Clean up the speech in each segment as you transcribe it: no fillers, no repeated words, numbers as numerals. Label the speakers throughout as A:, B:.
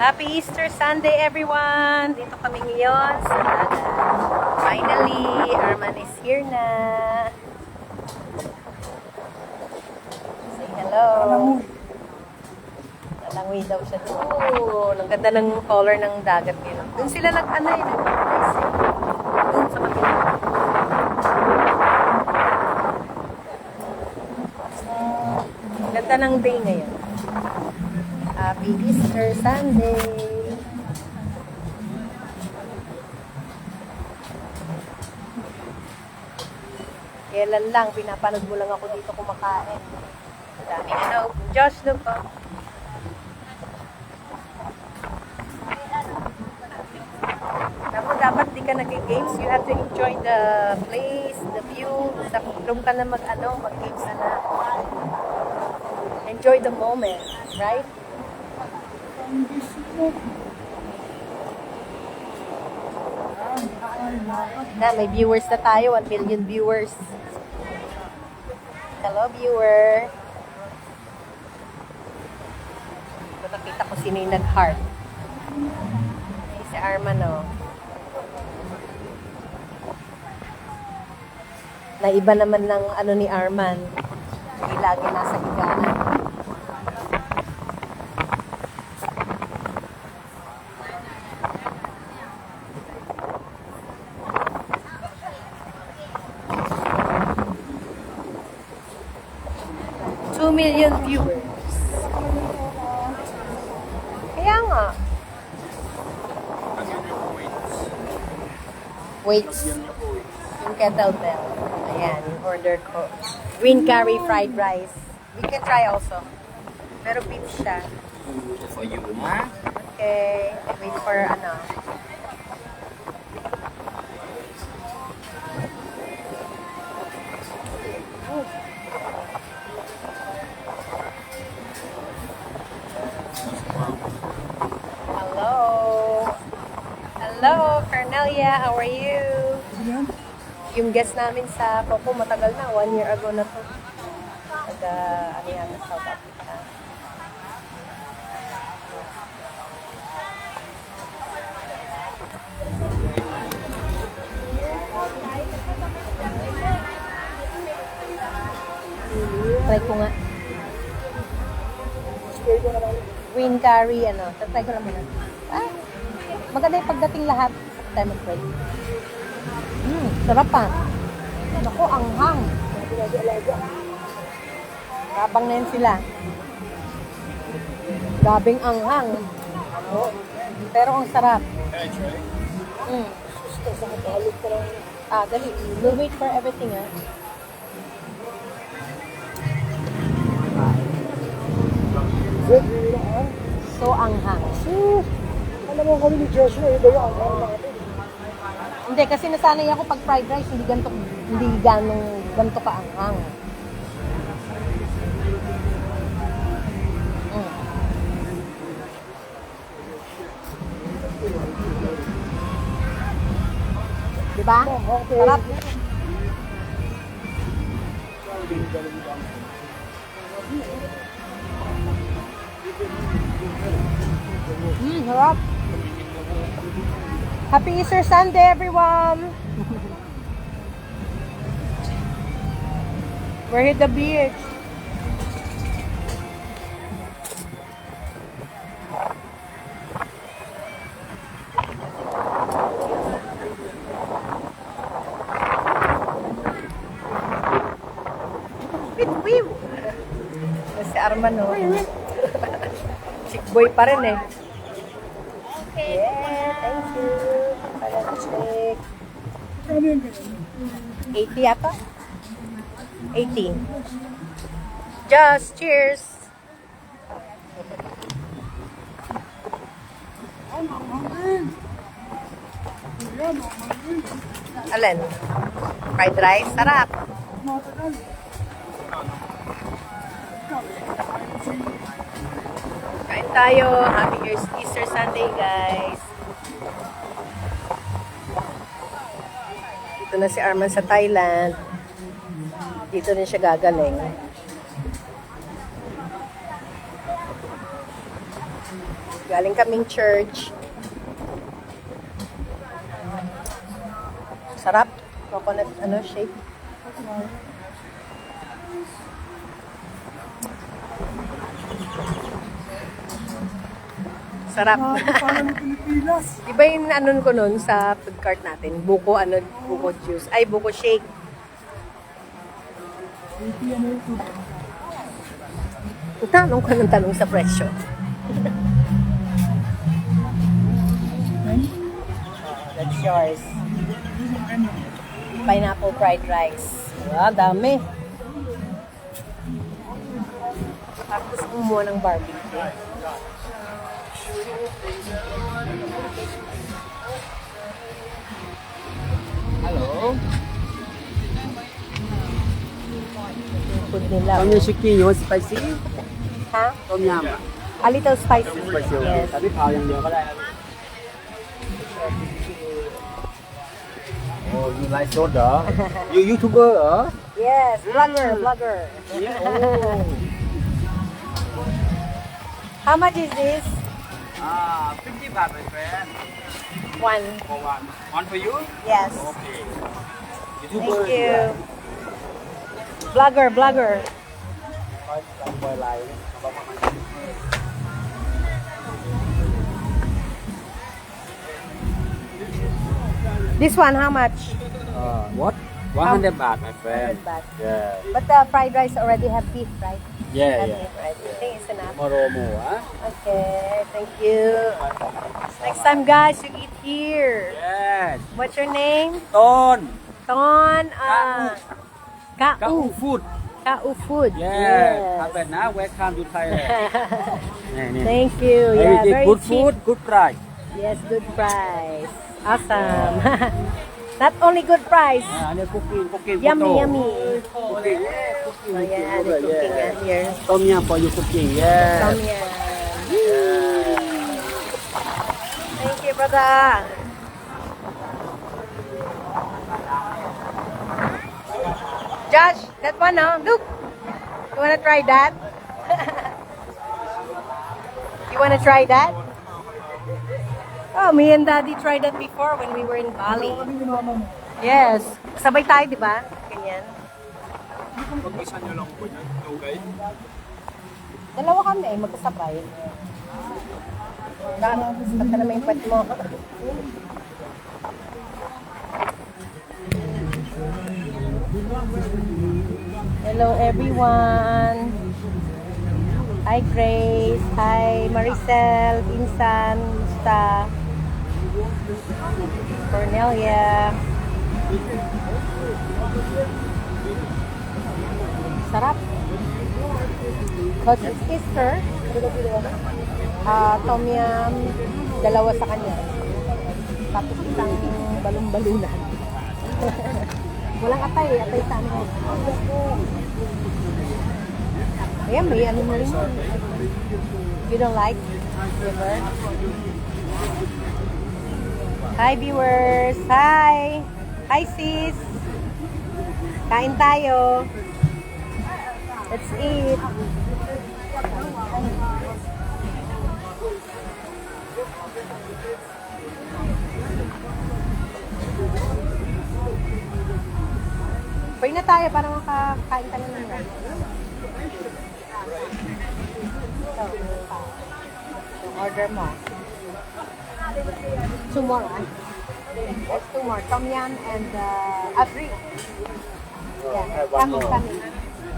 A: Happy Easter Sunday, everyone! Dito kami ngayon sa dagat. Finally, Arman is here na. Say hello. Nalangoy daw siya doon. Ang ganda ng color ng dagat ngayon. Doon sila nag-anay. Doon sa kapila. Ang ganda ng day ngayon. Happy Easter Sunday! Kailan lang, pinapanood mo lang ako dito kumakain. Daming ano, Josh, look po. Dapat di ka nag-games, you have to enjoy the place, the view. Doon ka na mag-games na. Enjoy the moment, right? Na, may viewers na tayo. 1 million viewers. Hello, viewer. Ito nakita ko sino yung nag-heart. Si Arman, oh. Naiba naman ng ano ni Arman. Hindi lagi nasa higaan. Million viewers. Kaya nga. Weights. Yung kettlebell. Ayan, yung order ko. Green curry fried rice. We can try also. Pero beef siya.
B: For you, ha?
A: Okay. Wait for ano. Hello, Cornelia. How are you? Yung guest namin sa Coco, matagal na. 1 year ago na to. Ano yan, South Africa. Try ko nga. Green curry, ano. Try ko lang muna. Maganda yung pagdating lahat sa time of break. Sarap pa. Naku, anghang. Rabang na yan sila. Gabing anghang. Pero ang sarap. Dali. We'll wait for everything, ha? So anghang.
C: Alam mo kami ni Joshua, iba yung anghang natin.
A: Hindi, kasi nasanay ako pag fried rice, hindi ganito ka-anghang. Diba? Sarap. Sarap. Happy Easter Sunday, everyone! We're at the beach. Wait. Si Arman, no? Chick boy pa rin, eh. Okay. Yeah, thank you. Fantastic. 80 yata? 80. Just cheers. Alin? Fried rice? Sarap. Kain tayo. Happy Easter Sunday, guys. Dito na si Arman sa Thailand. Dito na siya gagaling. Galing kaming church. Sarap. Coconut, shake. Sarap.
C: Parang ng Pilipinas.
A: Iba yung ko nun sa food cart natin. Buko, buko juice. Ay, buko shake. Tanong ko ng tanong sa presyo. That's yours. Pineapple fried rice. Ah, dami. Tapos kumuha ng barbecue.
B: Hello.
A: Yung food nila.
B: Tom yum chicken, you want spicy?
A: Ha?
B: Tom yum.
A: A little spicy.
B: Spicy, okay.
A: Yes.
B: แต่พี่เผาอย่างเดียวก็ได้ครับ Oh, you like soda? You YouTuber เหรอ
A: Yes, vlogger.
B: Yeah. Oh.
A: How much is this?
B: 50 baht, my friend.
A: One.
B: For one. One for you?
A: Yes.
B: Okay.
A: Thank
B: YouTuber.
A: you. Vlogger. This one, how much?
B: What? 100 baht, my friend.
A: 100 baht.
B: Yeah.
A: But the fried rice already have beef, right?
B: Yeah,
A: Have
B: yeah.
A: beef, right? I think it's enough.
B: Tomorrow more, huh?
A: Okay, thank you. Next time, guys, you eat here.
B: Yes.
A: What's your name?
B: ต้น
A: Ton.
B: Kau
A: Kau.
B: food.
A: Kau food.
B: Yeah. Have it now. Welcome to Thailand. Yeah,
A: Thank you. Yeah,
B: Everything
A: very
B: good
A: cheap.
B: food, good price.
A: Yes, good price. Awesome. Not only good price.
B: อันนี้ cooking
A: Yummy,
B: photo.
A: yummy.
B: Cooking.
A: Oh yeah, the cooking here.
B: Tom yum for you cooking. Yeah.
A: Tom yum. Thank you, brother. Josh, that one, look. You wanna try that? You wanna try that? Oh, me and Daddy tried that before when we were in Bali. Yes. Sabay tayo, di ba? Ganyan. Dalawa kami, magkasabay. Basta naman yung pwet mo. Hello everyone. Hi Grace. Hi Maricel. Insan. Musta. Cornelia. Sarap. Because it's Easter. Tom yum. Dalawa sa kanya. Tapos isang balon-balunan. Walang atay. Atay sa amin. Ayan, may ano mo rin. You don't like liver? Hi viewers! Hi! Hi sis! Kain tayo! Let's eat! Pwede na tayo para makakain tayo ng rice. Ito, yung order mo. 2 more, There's 2 more. Tom yum and 3. Yeah, coming.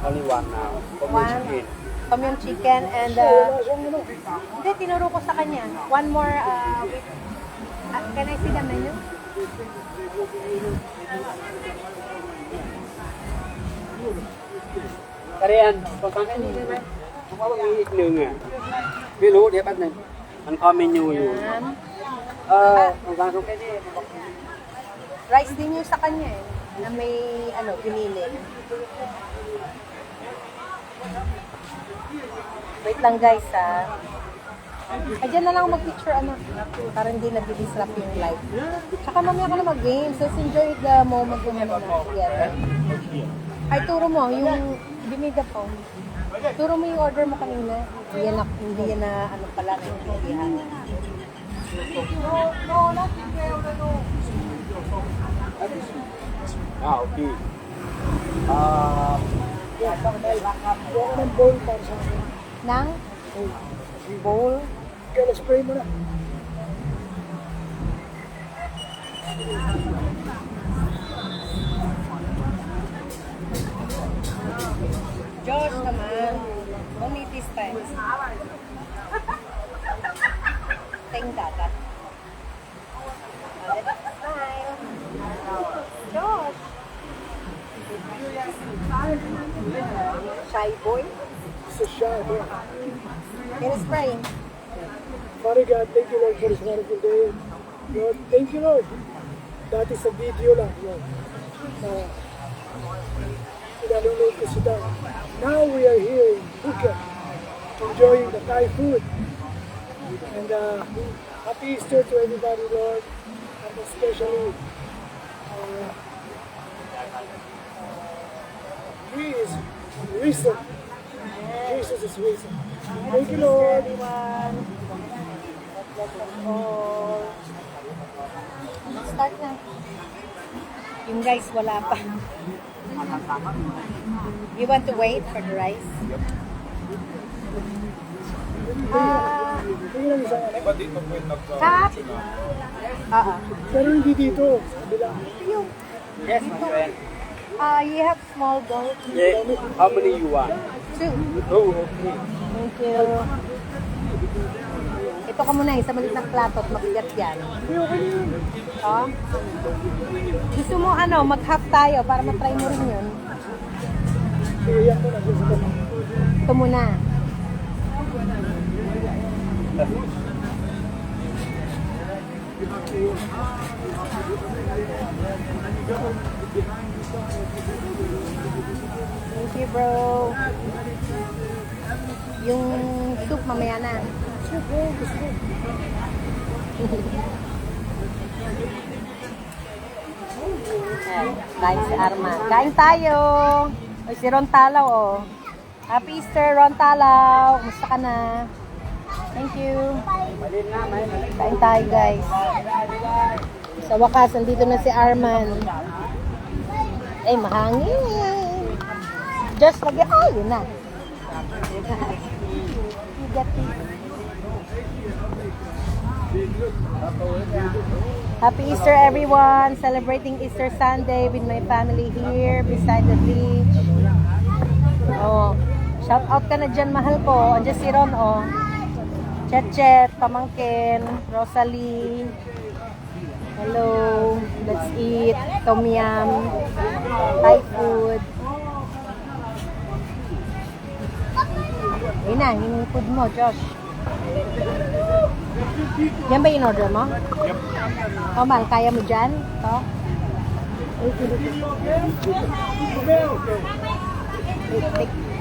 B: Only one now.
A: One. Tom yum chicken and hindi, tinuro ko sa kanya. 1 more with can I see the menu?
B: Karian, ตรงกลางแค่นี้ได้ไหมเพราะว่ามีอีกหนึ่งอ่ะไม่รู้เดี๋ยวแป๊บนึงมันคอมเมนูอยู่
A: Yan.
B: ตรงกลางตรงแค่นี้
A: Rice din yung sa kanya na may pinili. Wait lang guys Diyan na lang mag-picture para hindi nag-disrupt yung live. Tsaka mamaya ka na mag-games. Let's enjoy the moment when na together. Ay, turo mo, yung give me the phone. Turo mo yung order mo kanina. Hindi yan na ano pala, naiintindihan.
B: Okay.
C: Huwag ka ng bowl para sa akin.
A: Nang bowl.
C: Kaya spray mo na.
A: Josh naman. Only this time. Thank Dada. Smile. Josh. Shy boy.
C: It's a shot. Yeah.
A: Can spray.
C: Father God, thank you Lord for this wonderful day. Lord, thank you Lord. That is a video lang. Lord. Pinalunod ko sila. Now we are here in Phuket, enjoying the Thai food. And happy Easter to everybody, Lord. And especially, He is risen. Jesus is risen. Thank you, Lord.
A: Everyone. God bless us all. Start na. Yung guys, wala pa. You want to wait for the rice?
C: Tingnan lang isang ano.
A: Kap!
C: Pero hindi dito. Sa kabila.
A: Yung,
B: Yes, my friend.
A: you have small bowl.
B: Yeah. How many you want?
A: 2.
B: Oh, okay.
A: Thank you. Ito ka muna, sa maliit ng plato at mabigat yan. Oh. Gusto mo mag-half tayo para matry mo rin yun.
C: Iyan ko na dyan sa kabila.
A: Ito muna. Thank you, bro. Yung soup mamaya na. Kain si Arma. Kain tayo. O si Ron Talaw, oh. Happy Easter, Ron Talaw. Kumusta ka na? Thank you. Kain tayo, guys. Sa wakas, nandito na si Arman. Ay, mahangin. Just lagi, yun na. You get it. Happy Easter, everyone! Celebrating Easter Sunday with my family here beside the beach. Oh, shout out ka na dyan, mahal ko. Andiyan si Ron, oh. Chet, Pamangkin, Rosalie. Hello, let's eat. Tom yum, Thai food. Ayun na, yung food mo, Josh. Yan ba yung order mo? Yep. Oh, mahal, kaya mo dyan? Ito?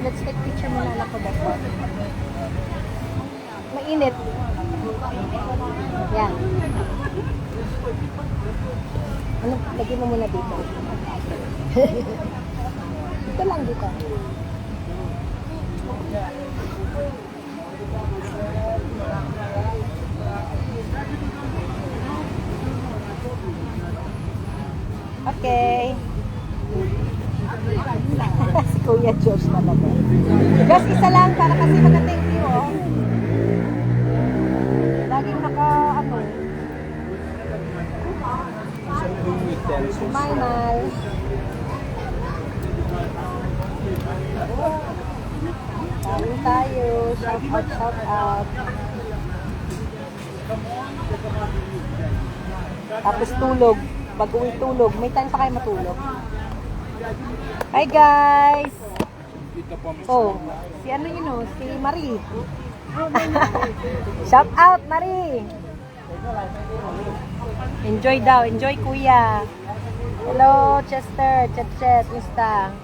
A: Let's take picture muna lang ko dito. Mainit. Yan. Ano, lagyan mo muna dito. Dito lang, dito. Okay. Si Kuya Josh talaga. Just isa lang para kasi mag-thank you, oh. Laging Mal. Kain tayo. Shout out. Tapos tulog. Pag-uwi tulog. May time pa kayo matulog. Hi guys! Oh, si ano yun oh? Si Marie. Shout out Marie! Enjoy daw. Enjoy kuya. Hello Chester. Chet. Mista.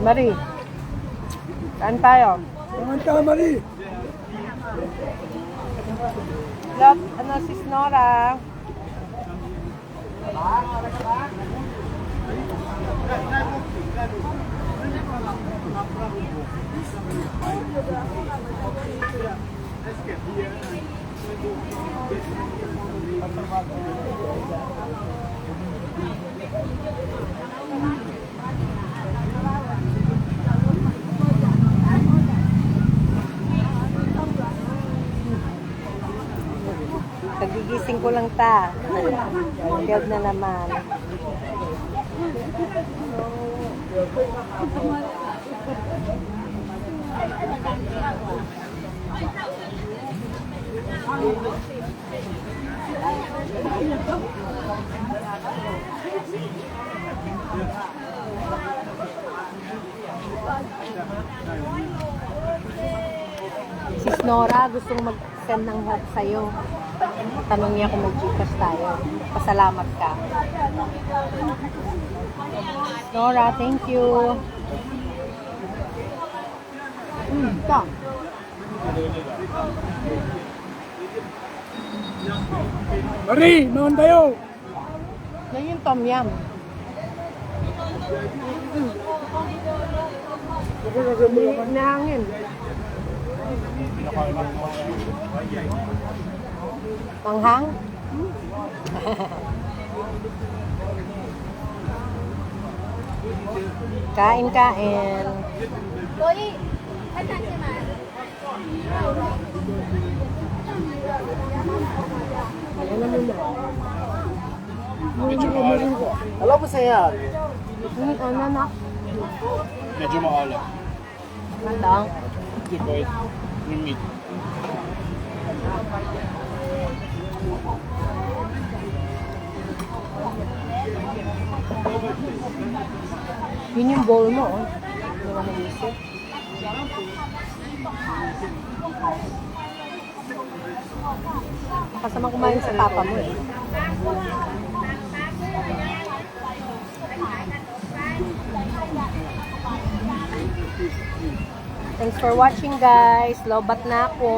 A: Marie. Saan tayo?
C: Kumanta, Marie.
A: Love, si Snora. Kagigising ko lang ta. Kaya na naman. Si Nora gustong mag-send ng help sa'yo. Tanong niya kung mag-Gcash tayo. Pasalamat ka. Nora, thank you. Ito.
C: Marie, noon tayo.
A: Yan yung tom yum. Nahangin. Manghang? Kain, kain.
D: Medyo maalam. Alam mo saya.
A: Ano na?
D: Medyo maalam.
A: Nandang.
D: Hindi ko yung meat.
A: Yun yung bowl mo, oh. Hindi mo mag-isip. Kasama kumain sa papa mo, eh. Thanks for watching, guys. Lobat na ako.